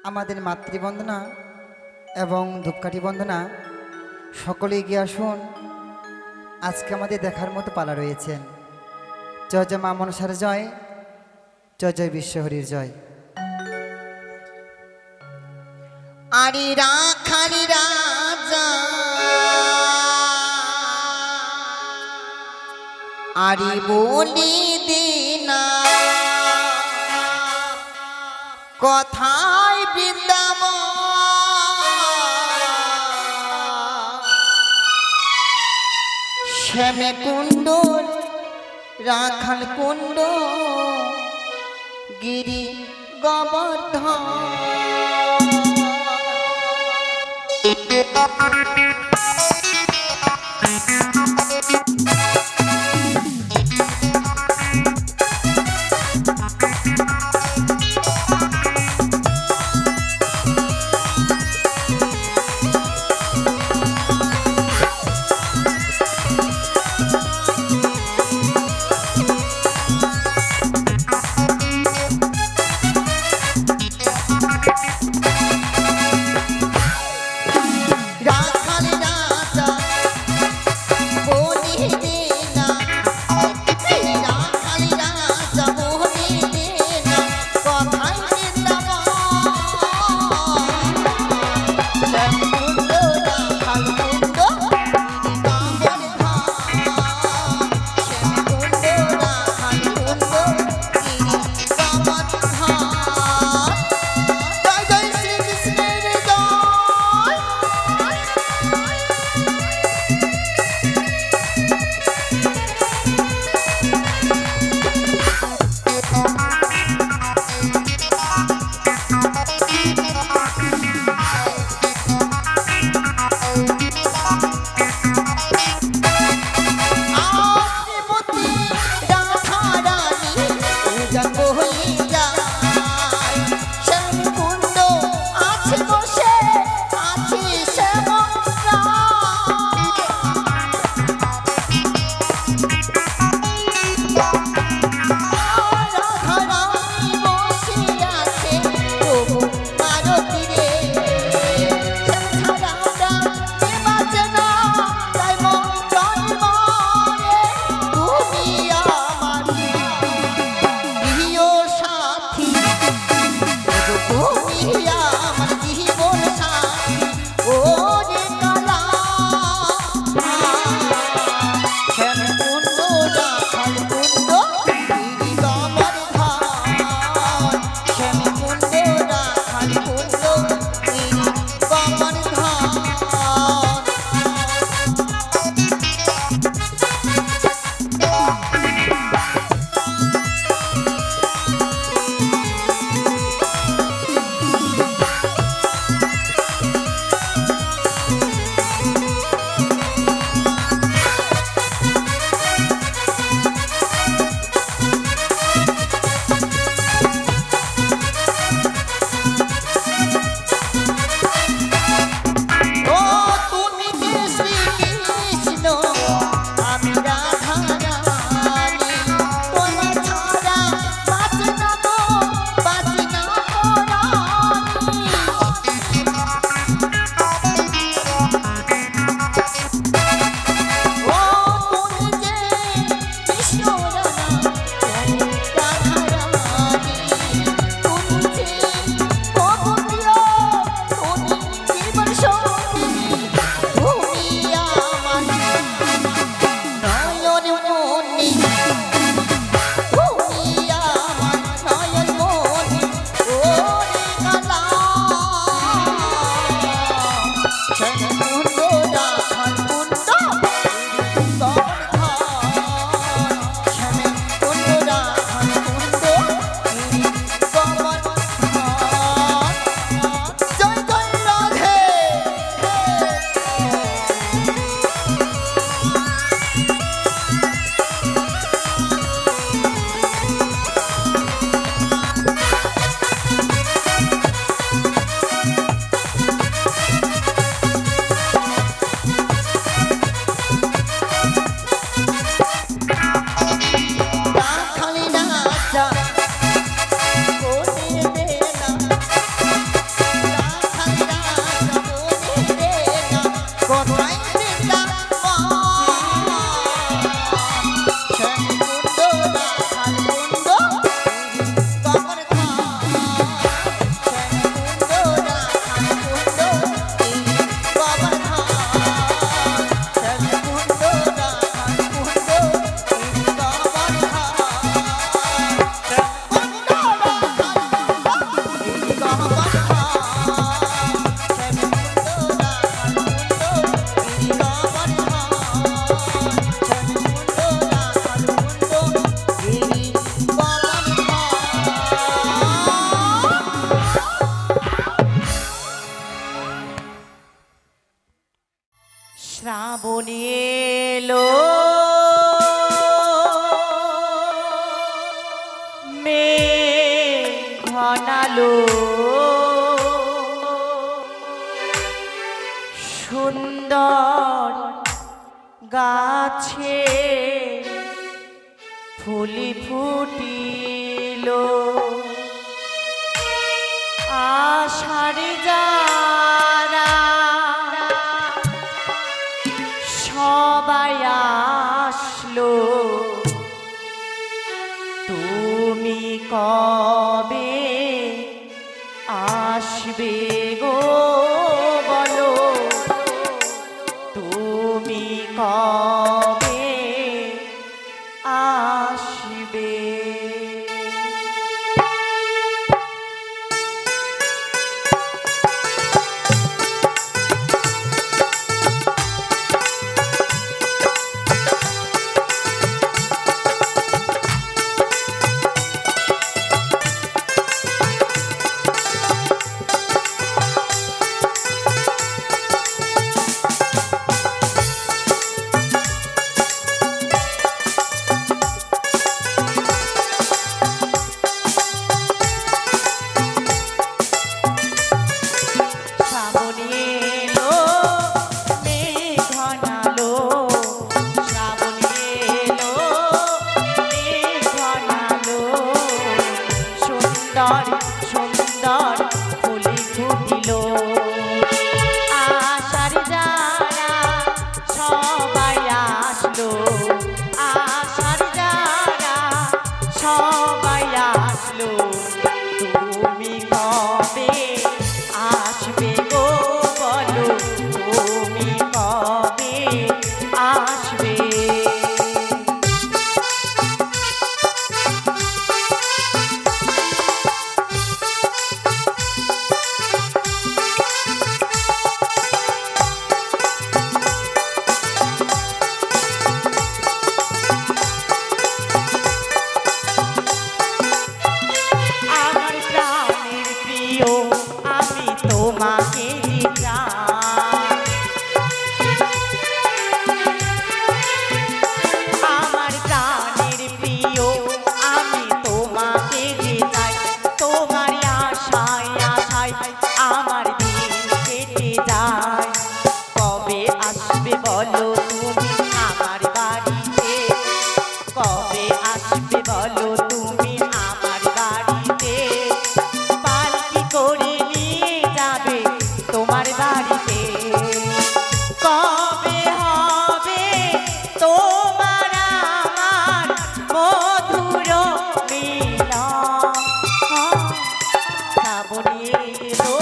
আমাদের মাতৃবন্দনা এবং ধূপকাঠি বন্দনা সকলে এগিয়ে আসুন। আজকে আমাদের দেখার মতো পালা রয়েছেন। জয় জয় মা মনসার জয়, জয় জয় বিশ্বহরির জয়। আরে রাখালি রাজা আরে বলি দিনা কথায় বৃন্দাবন শ্যামে কুণ্ড রাখাল কুণ্ড গিরি গোবর্ধন রাখাল শ্রাবণ এলো মেঘ ঘনালো সুন্দর গাছে ফুলি ফুটিল আষাঢ়ে যারা সবাই আসলো তুমি কবে আসবে গো বলো তুমি কবে আসবে শ্রাবণ এলো মেঘ ঘনালো শ্রাবণ এলো মেঘ ঘনালো সুন্দর সুন্দর ফুলি ফুটিল আষাঢ় যারা সবাই আসলো আষাঢ় যারা সবাই আসলো তুমি কবে আসবে গো বলো তুমি কবে আসবে আমার প্রাণের প্রিয় আমি তোমাকে চাই আমার প্রাণের প্রিয় আমি তোমাকে চাই তোমার আশায় আশায় আমার দিন কেটে যায় কবে আসবে বলো তুমি আমার বাড়িতে কবে আসবে বলো তুমি আমার বাড়িতে পালকি করে নিয়ে যাবে তোমার বাড়িতে কবে হবে তোমার আমার মধুর মিলন শ্রাবণ এলো